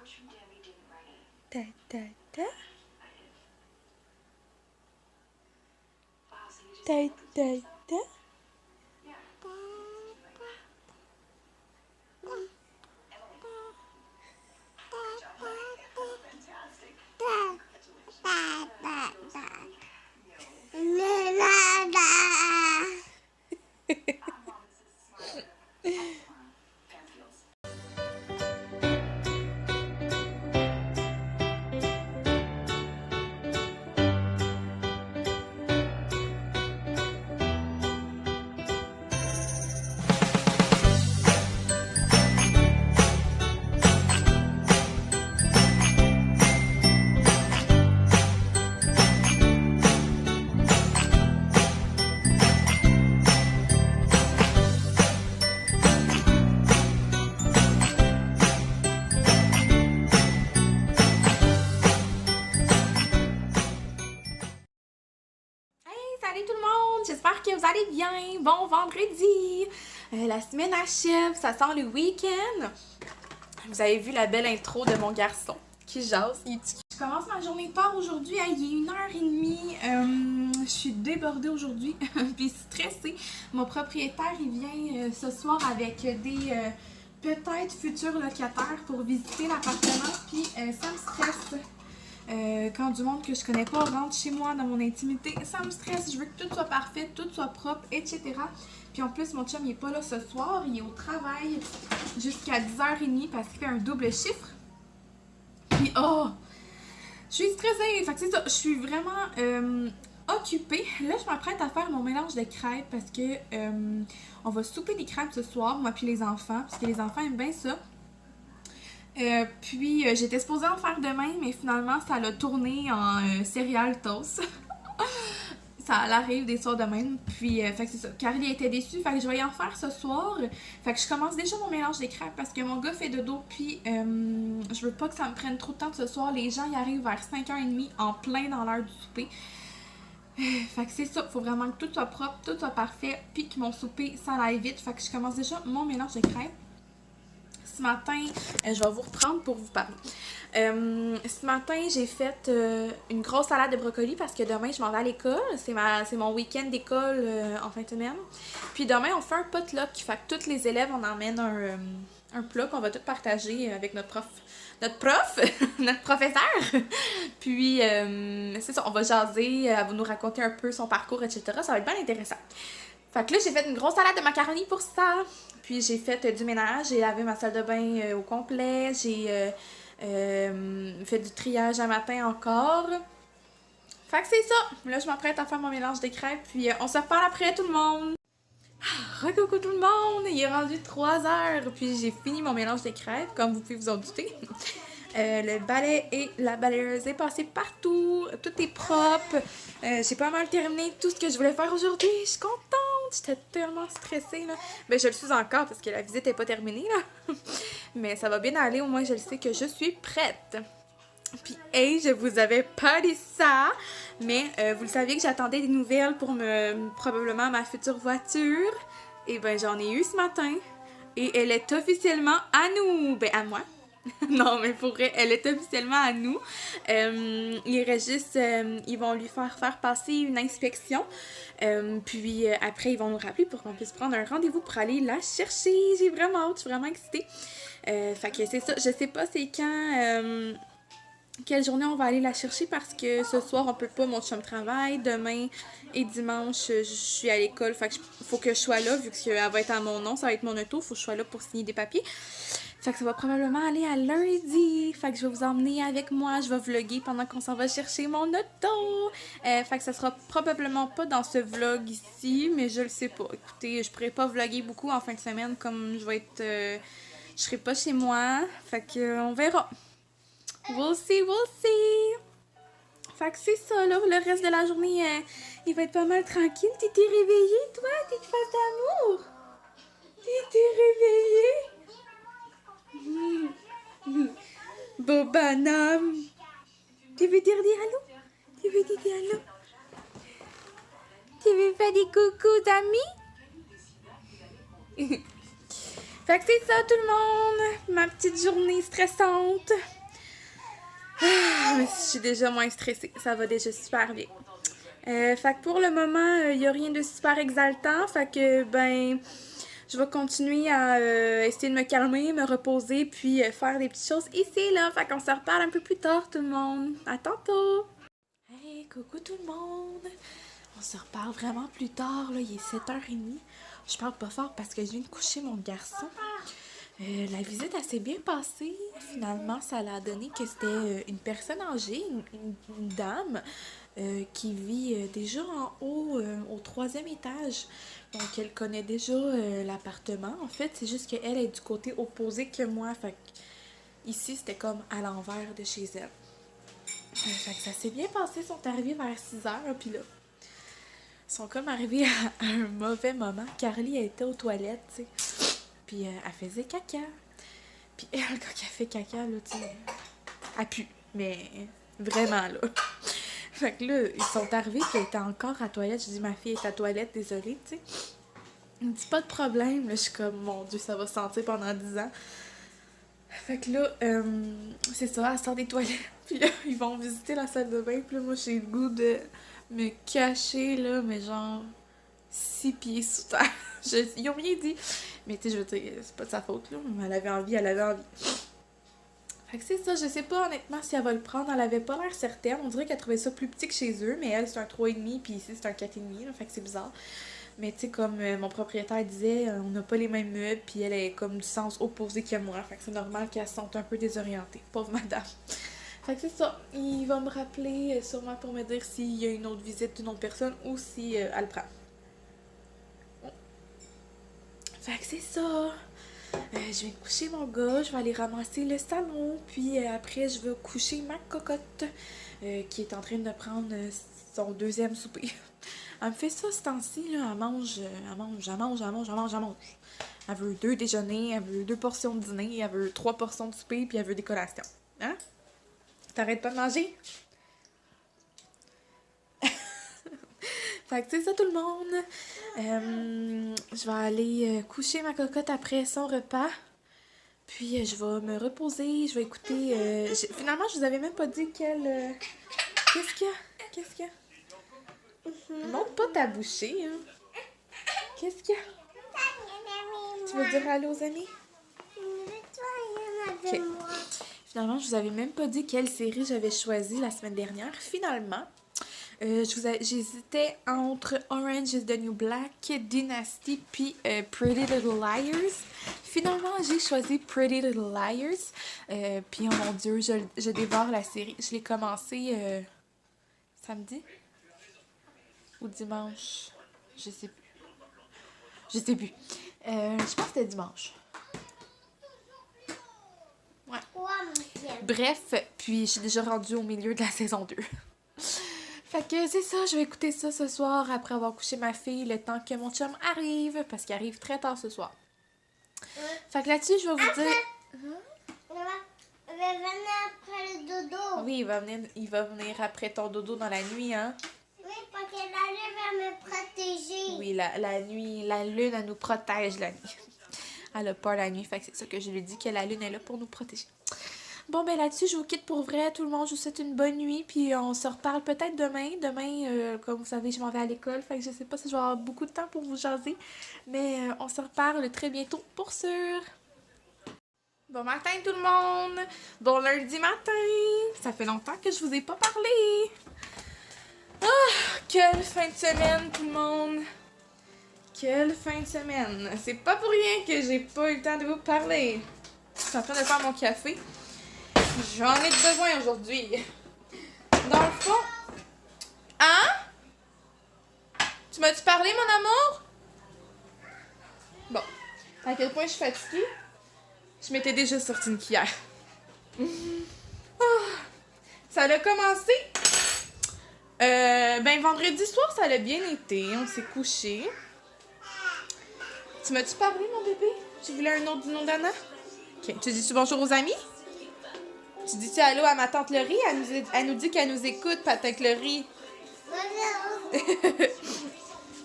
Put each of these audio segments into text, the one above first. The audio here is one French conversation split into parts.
Ta, ta, ta. Ta, ta, ta. Salut tout le monde, j'espère que vous allez bien. Bon vendredi, la semaine achève, ça sent le week-end. Vous avez vu la belle intro de mon garçon qui jase. Je commence ma journée tard aujourd'hui, il est 1h30. Je suis débordée aujourd'hui, puis stressée. Mon propriétaire, il vient ce soir avec des peut-être futurs locataires pour visiter l'appartement, puis ça me stresse. Quand du monde que je connais pas rentre chez moi dans mon intimité, ça me stresse. Je veux que tout soit parfait, tout soit propre, etc. Puis en plus, mon chum il est pas là ce soir, il est au travail jusqu'à 10h30 parce qu'il fait un double chiffre. Puis oh, je suis stressée. Fait que c'est ça, je suis vraiment occupée. Là, je m'apprête à faire mon mélange de crêpes parce que on va souper des crêpes ce soir, moi puis les enfants, parce que les enfants aiment bien ça. Puis j'étais supposée en faire demain, mais finalement ça l'a tourné en céréales toast. Ça arrive des soirs de même. Puis fait que c'est ça. Carly était déçue, fait que je vais y en faire ce soir. Fait que je commence déjà mon mélange des crêpes parce que mon gars fait dodo. Puis je veux pas que ça me prenne trop de temps ce soir. Les gens y arrivent vers 5h30 en plein dans l'heure du souper. Fait que c'est ça, faut vraiment que tout soit propre, tout soit parfait, puis que mon souper ça aille vite. Fait que je commence déjà mon mélange de crêpes. Ce matin, je vais vous reprendre pour vous parler. Ce matin, j'ai fait une grosse salade de brocoli parce que demain, je m'en vais à l'école. C'est mon week-end d'école en fin de semaine. Puis demain, on fait un potluck. Fait que tous les élèves, on emmène un plat qu'on va tout partager avec notre prof, notre professeur. Puis, c'est ça, on va jaser, elle va nous raconter un peu son parcours, etc. Ça va être bien intéressant. Fait que là, j'ai fait une grosse salade de macaroni pour ça. Puis j'ai fait du ménage, j'ai lavé ma salle de bain au complet, j'ai fait du triage à matin encore. Fait que c'est ça. Là, je m'apprête à faire mon mélange de crêpes, puis on se reparle après tout le monde. Recoucou tout le monde! Il est rendu 3h, puis j'ai fini mon mélange de crêpes, comme vous pouvez vous en douter. Le balai et la balayeuse est passée partout, tout est propre. J'ai pas mal terminé tout ce que je voulais faire aujourd'hui. Je suis contente, j'étais tellement stressée là. Ben je le suis encore parce que la visite est pas terminée là. Mais ça va bien aller, au moins je le sais que je suis prête. Puis hey, je vous avais pas dit ça, mais vous le saviez que j'attendais des nouvelles pour probablement ma future voiture. Et ben j'en ai eu ce matin. Et elle est officiellement à nous. Ben à moi. Non, mais pour vrai, elle est officiellement à nous. Il reste juste, ils vont lui faire passer une inspection. Puis après, ils vont nous rappeler pour qu'on puisse prendre un rendez-vous pour aller la chercher. J'ai vraiment hâte, je suis vraiment excitée. Fait que c'est ça, je sais pas c'est quand... quelle journée on va aller la chercher parce que ce soir on peut pas, mon chum travaille, demain et dimanche je suis à l'école, fait que faut que je sois là vu qu'elle va être à mon nom, ça va être mon auto, faut que je sois là pour signer des papiers. Fait que ça va probablement aller à lundi, fait que je vais vous emmener avec moi, je vais vlogger pendant qu'on s'en va chercher mon auto. Fait que ça sera probablement pas dans ce vlog ici, mais je le sais pas. Écoutez, je pourrais pas vlogger beaucoup en fin de semaine comme je vais être... je serai pas chez moi, fait que on verra. We'll see, we'll see. Fait que c'est ça, là, le reste de la journée, il va être pas mal tranquille. T'étais réveillée, toi? T'es de face d'amour? T'étais réveillée? Beau bonhomme. Tu veux dire allô? Tu veux dire allô? Tu veux faire des coucous, amis? Fait que c'est ça tout le monde, ma petite journée stressante. Mais je suis déjà moins stressée, ça va déjà super bien. Fait que pour le moment, il n'y a rien de super exaltant, fait que ben, je vais continuer à essayer de me calmer, me reposer, puis faire des petites choses ici et là. Fait qu'on se reparle un peu plus tard tout le monde. À tantôt! Hey, coucou tout le monde! On se reparle vraiment plus tard, là, il est 7h30. Je parle pas fort parce que je viens de coucher mon garçon. La visite s'est bien passée. Finalement, ça a donné que c'était une personne âgée, une dame, qui vit déjà en haut, au 3e étage. Donc, elle connaît déjà l'appartement. En fait, c'est juste qu'elle est du côté opposé que moi. Fait que ici, c'était comme à l'envers de chez elle. Fait que ça s'est bien passé. Ils sont arrivés vers 6h, puis là, ils sont comme arrivés à un mauvais moment. Carly, elle était aux toilettes, tu sais. Puis elle faisait caca. Puis elle, quand elle fait caca, là, tu sais, elle pue. Mais vraiment, là. Fait que là, ils sont arrivés, puis elle était encore à la toilette. Je dis, ma fille est à la toilette, désolée, tu sais. Il me dit, pas de problème. Là, je suis comme, mon Dieu, ça va sentir pendant 10 ans. Fait que là, c'est ça, elle sort des toilettes. Puis là, ils vont visiter la salle de bain. Puis là, moi, j'ai le goût de me cacher, là, mais genre 6 pieds sous terre. Ils ont rien dit. Mais tu sais, je veux dire, c'est pas de sa faute, là. Mais elle avait envie, elle avait envie. Fait que c'est ça, je sais pas honnêtement si elle va le prendre. Elle avait pas l'air certaine. On dirait qu'elle trouvait ça plus petit que chez eux. Mais elle, c'est un 3,5, puis ici, c'est un 4,5. Là, fait que c'est bizarre. Mais tu sais, comme mon propriétaire disait, on n'a pas les mêmes meubles, puis elle est comme du sens opposé que moi. Fait que c'est normal qu'elle se sente un peu désorientée. Pauvre madame. Fait que c'est ça. Il va me rappeler sûrement pour me dire s'il y a une autre visite d'une autre personne ou si elle prend. Fait que c'est ça. Je vais coucher mon gars, je vais aller ramasser le salon, puis après je vais coucher ma cocotte qui est en train de prendre son 2e souper. Elle me fait ça ce temps-ci, là, elle mange. Elle veut 2 déjeuners, elle veut 2 portions de dîner, elle veut 3 portions de souper, puis elle veut des collations. Hein? T'arrêtes pas de manger? Fait que c'est ça tout le monde. Je vais aller coucher ma cocotte après son repas. Puis je vais me reposer, je vais écouter... Finalement, je vous avais même pas dit quelle... Qu'est-ce qu'il y a? Qu'est-ce qu'il y a? Montre pas ta bouchée, hein. Qu'est-ce qu'il y a? Tu veux dire allô aux amis? Okay. Finalement, je vous avais même pas dit quelle série j'avais choisie la semaine dernière. Finalement, j'hésitais entre Orange is the New Black, Dynasty, puis Pretty Little Liars. Finalement, j'ai choisi Pretty Little Liars. Puis, oh mon Dieu, je dévore la série. Je l'ai commencé samedi ou dimanche. Je sais plus. Je pense que c'était dimanche. Ouais. Bref, puis je suis déjà rendue au milieu de la saison 2. Fait que c'est ça, je vais écouter ça ce soir après avoir couché ma fille le temps que mon chum arrive, parce qu'il arrive très tard ce soir. Fait que là-dessus, je vais vous dire... Il va venir après le dodo. Oui, il va venir après ton dodo dans la nuit, hein? Oui, parce que la lune va me protéger. Oui, la nuit, la lune, elle nous protège la nuit. Elle a peur la nuit, fait que c'est ça que je lui dis, que la lune est là pour nous protéger. Bon, ben là-dessus, je vous quitte pour vrai, tout le monde. Je vous souhaite une bonne nuit, puis on se reparle peut-être demain. Demain, comme vous savez, je m'en vais à l'école, fait que je sais pas si je vais avoir beaucoup de temps pour vous jaser, mais on se reparle très bientôt, pour sûr. Bon matin tout le monde! Bon lundi matin! Ça fait longtemps que je vous ai pas parlé! Ah! Quelle fin de semaine tout le monde! Quelle fin de semaine! C'est pas pour rien que j'ai pas eu le temps de vous parler! Je suis en train de faire mon café. J'en ai besoin aujourd'hui. Dans le fond... Hein? Tu m'as-tu parlé, mon amour? Bon. À quel point je suis fatiguée? Je m'étais déjà sortie une cuillère. Oh, ça a commencé. Ben, vendredi soir, ça a bien été. On s'est couché. Tu m'as-tu parlé, mon bébé? Tu voulais un autre du nom d'Anna? Ok. Tu dis-tu bonjour aux amis? Tu dis-tu allô à ma tante Laurie? Elle nous dit qu'elle nous écoute, pa tante Laurie.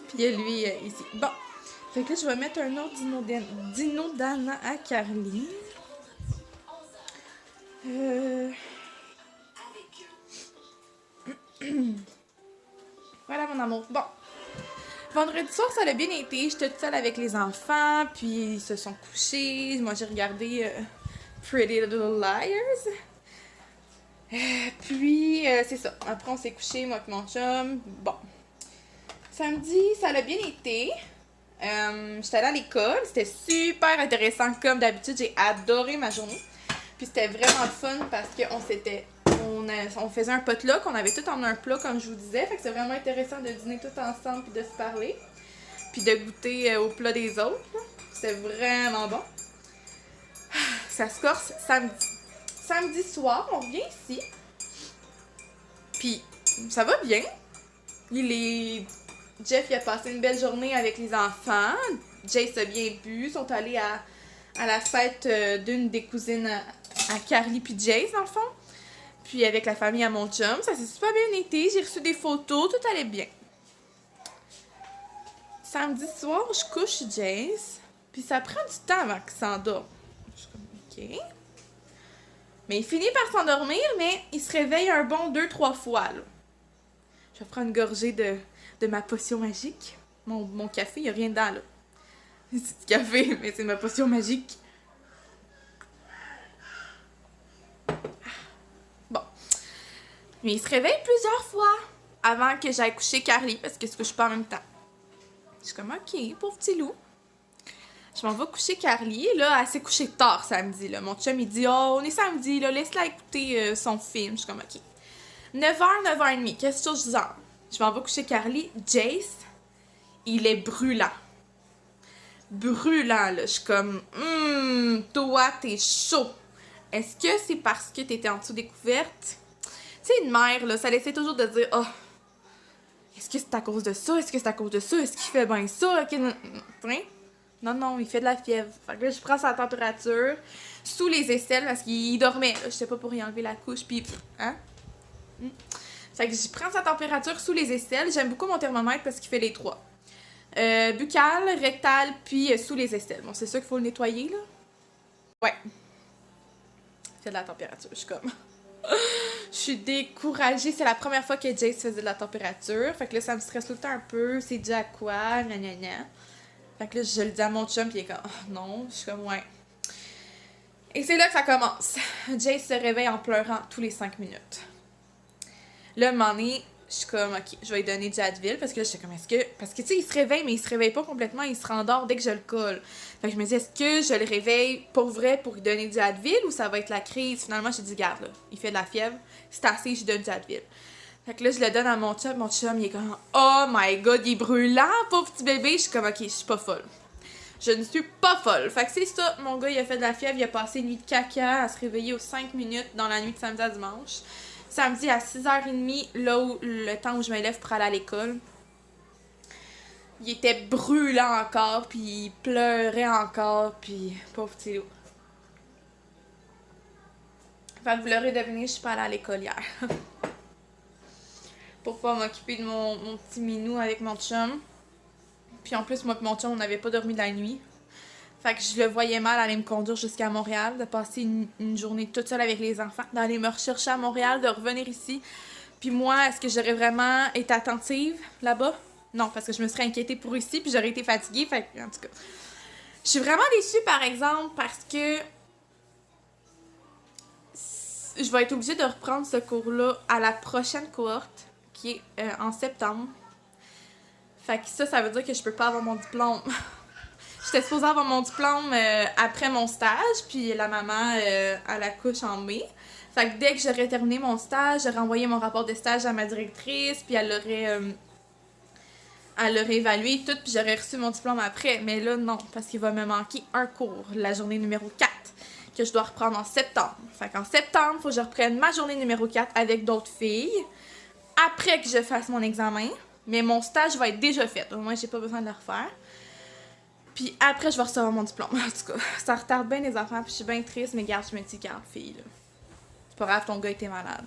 Puis lui, ici. Bon. Fait que là, je vais mettre un autre Dinodana à Carly. Voilà mon amour. Bon. Vendredi soir, ça a bien été. J'étais toute seule avec les enfants, puis ils se sont couchés. Moi, j'ai regardé Pretty Little Liars. Puis, c'est ça. Après, on s'est couché, moi et mon chum. Bon. Samedi, ça a bien été. J'étais allée à l'école. C'était super intéressant. Comme d'habitude, j'ai adoré ma journée. Puis, c'était vraiment fun parce qu'on s'était... On faisait un potluck, on avait tout emmené un plat comme je vous disais, fait que c'est vraiment intéressant de dîner tout ensemble puis de se parler, puis de goûter au plat des autres. C'était vraiment bon. Ça se corse samedi. Samedi soir, on revient ici, puis ça va bien. Jeff il a passé une belle journée avec les enfants. Jace a bien bu, ils sont allés à la fête d'une des cousines à Carly puis Jace dans le fond. Puis avec la famille à mon chum, ça s'est super bien été. J'ai reçu des photos, tout allait bien. Samedi soir, je couche Jace. Puis ça prend du temps avant qu'il s'endorme. Je suis comme, OK. Mais il finit par s'endormir, mais il se réveille un bon 2-3 fois. Là. Je vais prendre une gorgée de ma potion magique. Mon café, il n'y a rien dedans, là. C'est du café, mais c'est ma potion magique. Mais il se réveille plusieurs fois avant que j'aille coucher Carly parce que je se couche pas en même temps. Je suis comme, OK, pauvre petit loup. Je m'en vais coucher Carly. Là, elle s'est couchée tard samedi. Là. Mon chum, il dit, oh, on est samedi, là, laisse-la écouter son film. Je suis comme, OK. 9h, 9h30, qu'est-ce que je dis? Je m'en vais coucher Carly. Jace, il est brûlant. Brûlant, là. Je suis comme, toi, t'es chaud. Est-ce que c'est parce que t'étais en dessous des couvertes? Tu sais, une mère, là, ça essaie toujours de dire, oh, est-ce que c'est à cause de ça? Est-ce que c'est à cause de ça? Est-ce qu'il fait bien ça? Non, non, il fait de la fièvre. Fait que là, je prends sa température sous les aisselles parce qu'il dormait. Là, je sais pas pour y enlever la couche, puis hein? Fait que je prends sa température sous les aisselles. J'aime beaucoup mon thermomètre parce qu'il fait les trois. Buccal, rectal, puis sous les aisselles. Bon, c'est sûr qu'il faut le nettoyer, là. Ouais. Il fait de la température, je suis comme... Je suis découragée. C'est la première fois que Jace faisait de la température. Fait que là, ça me stresse tout le temps un peu. C'est dû à quoi? Gna. Fait que là, je le dis à mon chum, pis il est comme, oh, non. Je suis comme, ouais. Et c'est là que ça commence. Jace se réveille en pleurant tous les 5 minutes. Là, à un moment donné, je suis comme, OK, je vais lui donner du Advil. Parce que là, j'étais comme, est-ce que... Parce que, tu sais, il se réveille, mais il se réveille pas complètement. Il se rendort dès que je le colle. Fait que je me dis, est-ce que je le réveille pour vrai pour lui donner du Advil ou ça va être la crise? Finalement, j'ai dit, garde, là, il fait de la fièvre. C'est assez, je lui donne du Advil. Fait que là, je le donne à mon chum. Mon chum, il est comme, oh my god, il est brûlant, pauvre petit bébé. Je suis comme, OK, je suis pas folle. Je ne suis pas folle. Fait que c'est ça, mon gars, il a fait de la fièvre. Il a passé une nuit de caca à se réveiller aux 5 minutes dans la nuit de samedi à dimanche. Samedi à 6h30, là où le temps où je me lève pour aller à l'école. Il était brûlant encore, puis il pleurait encore, puis pauvre petit loup. Fait que vous l'aurez deviné, je suis pas allée à l'école hier. Pour pas m'occuper de mon petit minou avec mon chum. Puis en plus, moi et mon chum, on n'avait pas dormi de la nuit. Fait que je le voyais mal aller me conduire jusqu'à Montréal, de passer une journée toute seule avec les enfants, d'aller me rechercher à Montréal, de revenir ici. Puis moi, est-ce que j'aurais vraiment été attentive là-bas? Non, parce que je me serais inquiétée pour ici, puis j'aurais été fatiguée. Fait que, en tout cas, je suis vraiment déçue, par exemple, parce que je vais être obligée de reprendre ce cours-là à la prochaine cohorte, qui est en septembre. Fait que ça veut dire que je peux pas avoir mon diplôme. J'étais supposée avoir mon diplôme après mon stage, puis la maman, elle accouche en mai. Fait que dès que j'aurais terminé mon stage, j'aurais envoyé mon rapport de stage à ma directrice, puis elle l'aurait évalué tout, puis j'aurais reçu mon diplôme après. Mais là, non, parce qu'il va me manquer un cours, la journée numéro 4, que je dois reprendre en septembre. Fait qu'en septembre, il faut que je reprenne ma journée numéro 4 avec d'autres filles, après que je fasse mon examen. Mais mon stage va être déjà fait, au moins j'ai pas besoin de le refaire. Puis après, je vais recevoir mon diplôme. En tout cas, ça retarde bien les enfants, puis je suis bien triste, mais garde, je me dis, garde, fille, là. C'est pas grave, ton gars était malade.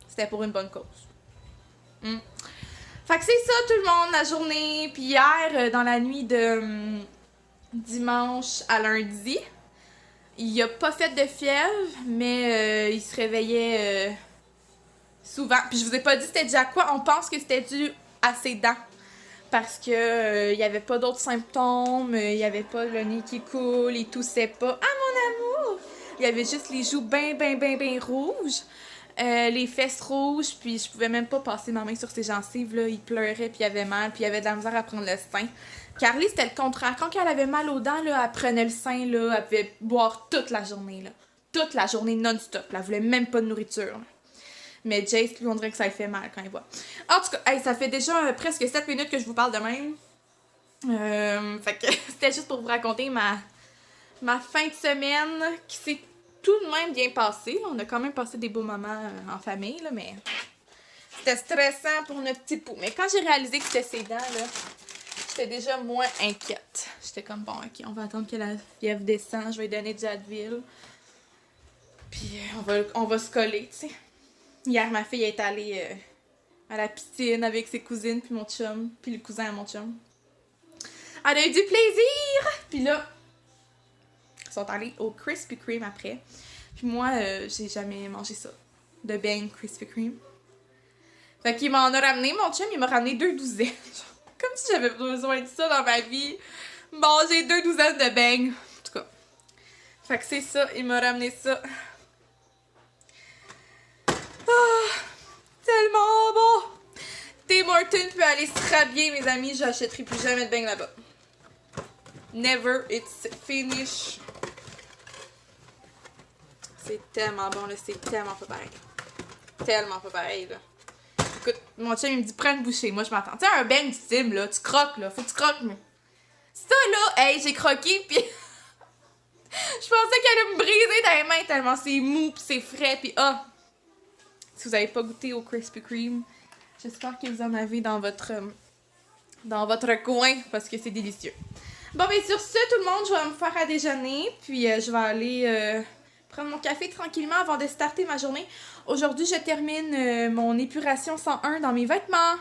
C'était pour une bonne cause. Fait que c'est ça tout le monde, la journée. Puis hier, dans la nuit de dimanche à lundi, il a pas fait de fièvre, mais il se réveillait souvent. Puis je vous ai pas dit c'était dû à quoi. On pense que c'était dû à ses dents. Parce que il y avait pas d'autres symptômes, il y avait pas le nez qui coule, il toussait pas. Ah mon amour! Il y avait juste les joues ben rouges. Les fesses rouges, puis je pouvais même pas passer ma main sur ses gencives, là, il pleurait, puis il avait mal, puis il avait de la misère à prendre le sein. Carly, c'était le contraire. Quand elle avait mal aux dents, là, elle prenait le sein, là, elle pouvait boire toute la journée, là. Toute la journée non-stop, là. Elle voulait même pas de nourriture. Mais Jace, lui, on dirait que ça lui fait mal quand il voit. En tout cas, hey, ça fait déjà presque 7 minutes que je vous parle de même. Fait que c'était juste pour vous raconter ma fin de semaine qui s'est tout de même bien passée. On a quand même passé des beaux moments en famille, là, mais c'était stressant pour notre petit pou. Mais quand j'ai réalisé que c'était ses dents, là, j'étais déjà moins inquiète. J'étais comme, bon, ok, on va attendre que la fièvre descende, je vais lui donner du Advil. Puis on va se coller, tu sais. Hier, ma fille est allée à la piscine avec ses cousines, puis mon chum, puis le cousin à mon chum. Elle a eu du plaisir! Puis là, ils sont allés au Krispy Kreme après. Puis moi, j'ai jamais mangé ça. De bang Krispy Kreme. Fait qu'il m'en a ramené, mon chum, il m'a ramené 2 douzaines. Comme si j'avais besoin de ça dans ma vie. Manger 2 douzaines de bang. En tout cas. Fait que c'est ça, il m'a ramené ça. Ah, tellement bon! Tim Hortons peut aller se rhabiller, mes amis. J'achèterai plus jamais de bang là-bas. Never, it's finish. C'est tellement bon, là. C'est tellement pas pareil. Tellement pas pareil, là. Écoute, mon chum, il me dit, prends une bouchée. Moi, je m'attends. Tu sais, un bang du Tim, là. Tu croques, là. Faut que tu croques, mais. Ça, là, hey, j'ai croqué, pis. Je pensais qu'elle allait me briser dans les mains tellement c'est mou, pis c'est frais, pis ah. Si vous avez pas goûté au Krispy Kreme, j'espère que vous en avez dans votre coin, parce que c'est délicieux. Bon, ben sur ce, tout le monde, je vais me faire à déjeuner, puis je vais aller prendre mon café tranquillement avant de starter ma journée. Aujourd'hui, je termine mon épuration 101 dans mes vêtements.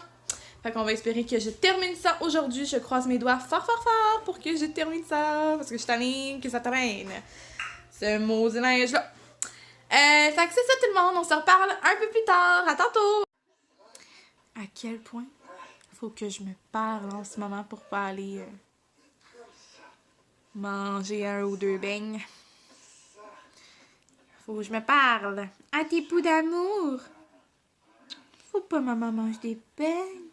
Fait qu'on va espérer que je termine ça aujourd'hui. Je croise mes doigts fort pour que je termine ça, parce que je suis tannée que ça traîne. Ce maudit linge-là. Fait que c'est ça tout le monde, on se reparle un peu plus tard. À tantôt! À quel point faut que je me parle en ce moment pour pas aller manger 1 ou 2 beignes. Faut que je me parle. À tes poux d'amour. Faut pas maman mange des beignes.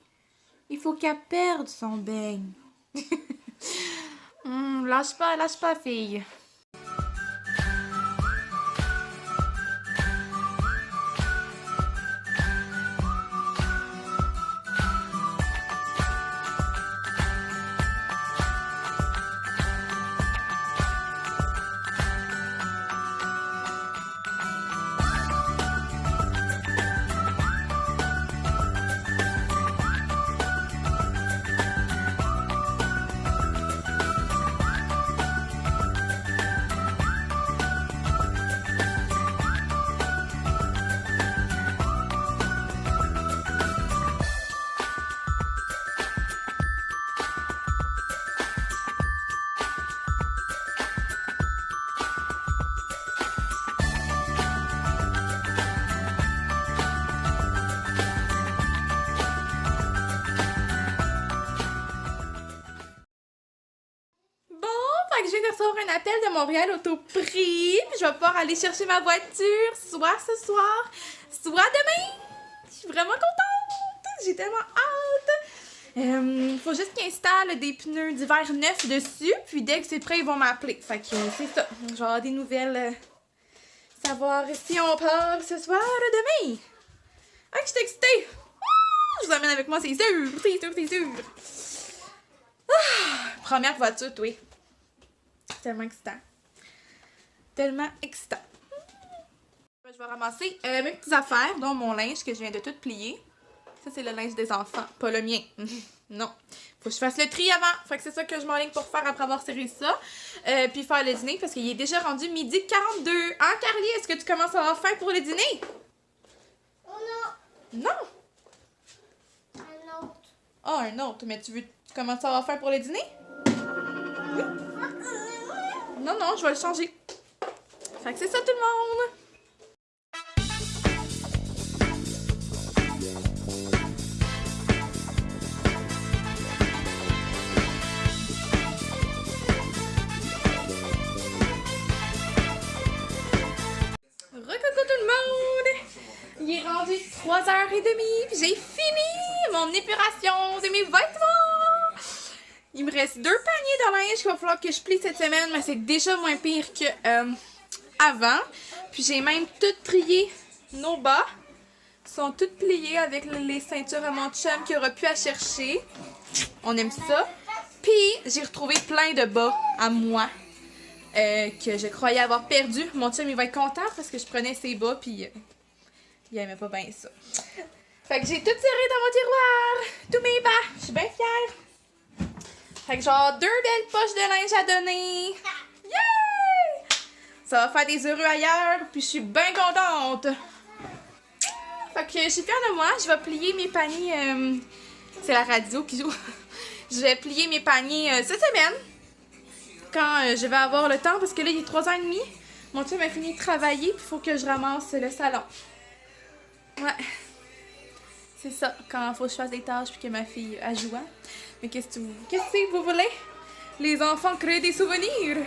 Il faut qu'elle perde son beigne. Lâche pas, fille. Je viens de recevoir un appel de Montréal Autoprix, puis je vais pouvoir aller chercher ma voiture, soit ce soir, soit demain. Je suis vraiment contente, j'ai tellement hâte. Faut juste qu'ils installent des pneus d'hiver neufs dessus, puis dès que c'est prêt, ils vont m'appeler. Fait que c'est ça, je vais avoir des nouvelles, savoir si on part ce soir ou demain. Ah, je suis excitée. Je vous emmène avec moi, c'est sûr. Première voiture, toi. Tellement excitant. Je vais ramasser mes petites affaires, dont mon linge que je viens de tout plier. Ça, c'est le linge des enfants, pas le mien. Non. Faut que je fasse le tri avant. Fait que c'est ça que je m'enligne pour faire après avoir serré ça. Puis faire le dîner parce qu'il est déjà rendu 12h42. Hein, Carly? Est-ce que tu commences à avoir faim pour le dîner? Oh non! Non! Un autre. Ah, un autre. Mais tu veux comment ça va faire pour le dîner? Oui. Non, non, je vais le changer. Fait que c'est ça tout le monde! Recoucou tout le monde! Il est rendu 3h30 puis j'ai fini mon épuration de mes vêtements! Il me reste 2 paniers de linge qu'il va falloir que je plie cette semaine, mais c'est déjà moins pire que avant. Puis j'ai même tout trié nos bas. Ils sont toutes pliés avec les ceintures à mon chum qui aura pu à chercher. On aime ça. Puis j'ai retrouvé plein de bas à moi. Que je croyais avoir perdu. Mon chum, il va être content parce que je prenais ses bas, puis il aimait pas bien ça. Fait que j'ai tout tiré dans mon tiroir. Tous mes bas. Je suis bien fière. Fait que genre 2 belles poches de linge à donner. Yeah! Ça va faire des heureux ailleurs, puis je suis bien contente. Fait que je suis fière de moi. Je vais plier mes paniers. C'est la radio qui joue. Je vais plier mes paniers cette semaine. Quand je vais avoir le temps, parce que là, il est 3h30. Mon chum a fini de travailler, puis il faut que je ramasse le salon. Ouais. C'est ça, quand il faut que je fasse des tâches, puis que ma fille a joué. Mais qu'est-ce que vous voulez? Les enfants créent des souvenirs.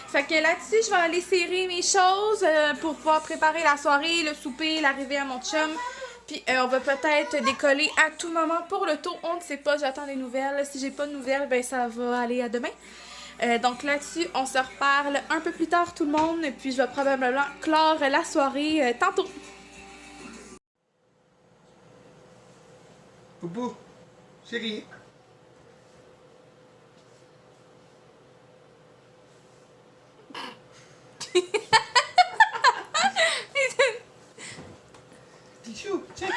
Fait que là-dessus, je vais aller serrer mes choses pour pouvoir préparer la soirée, le souper, l'arrivée à mon chum. Puis on va peut-être décoller à tout moment pour le tour. On ne sait pas, j'attends des nouvelles. Si j'ai pas de nouvelles, ben ça va aller à demain. Donc là-dessus, on se reparle un peu plus tard tout le monde, puis je vais probablement clore la soirée tantôt. Poupou, chérie. Tichou, check.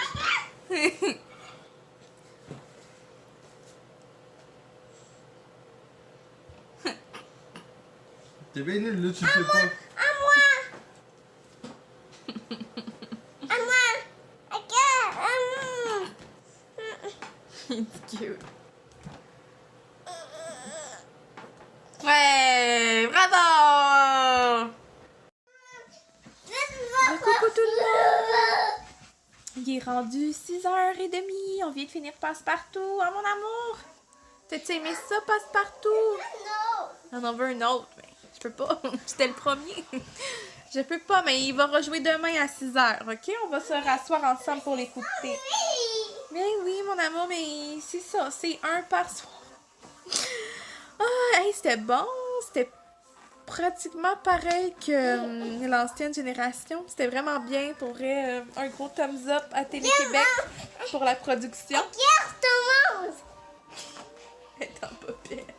T'es bien nul, là, tu le fais pas. À moi. À moi. Ok. It's cute. Ouais, bravo! Coucou tout le monde! Il est rendu 6h30. On vient de finir Passe-Partout. Oh mon amour! T'as-tu aimé ça, Passe-Partout? Non. On en veut un autre, mais je peux pas. J'étais le premier. Je peux pas, mais il va rejouer demain à 6h, ok? On va se rasseoir ensemble pour l'écouter. Mais oui, mon amour, mais c'est ça. C'est un par soir. Ah, hey, c'était bon. C'était pratiquement pareil que l'ancienne génération. C'était vraiment bien. Pour vrai, un gros thumbs up à Télé-Québec pour la production. Regarde tout le monde. Elle est en popette.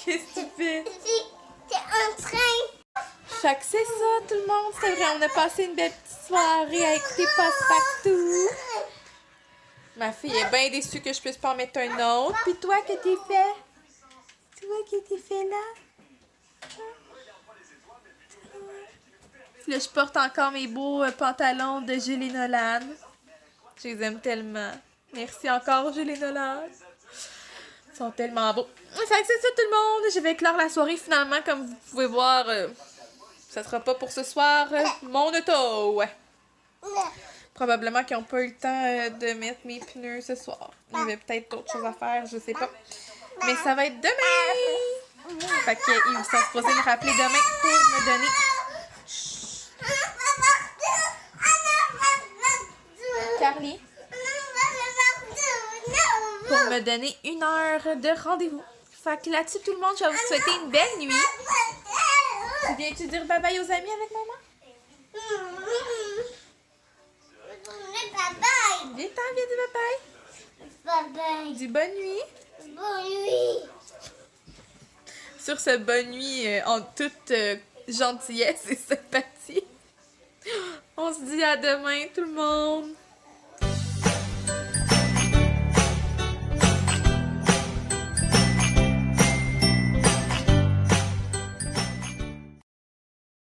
Qu'est-ce que tu fais? T'es en train. Fait que c'est ça, tout le monde. C'est vrai, on a passé une belle petite soirée à écouter Passe-Partout. Ma fille est bien déçue que je puisse pas en mettre un autre. Puis toi, que t'es fait? Toi, que t'es fait là? Là, je porte encore mes beaux pantalons de Julie Nolan. Je les aime tellement. Merci encore, Julie Nolan. Ils sont tellement beaux. Fait que c'est ça, tout le monde. Je vais clore la soirée finalement. Comme vous pouvez voir, ça sera pas pour ce soir mon auto. Ouais. Probablement qu'ils n'ont pas eu le temps de mettre mes pneus ce soir. Il y avait peut-être d'autres choses à faire, je sais pas. Mais ça va être demain! Fait qu'ils sont supposés me rappeler demain pour me donner... Carly? Pour me donner 1 heure de rendez-vous. Fait que là-dessus, tout le monde, je vais vous souhaiter une belle nuit. Tu viens-tu dire bye-bye aux amis avec maman? Viens-t'en, viens dire bye-bye. Bye-bye. Dis bonne nuit. Bonne nuit. Sur ce bonne nuit en toute gentillesse et sympathie. On se dit à demain tout le monde.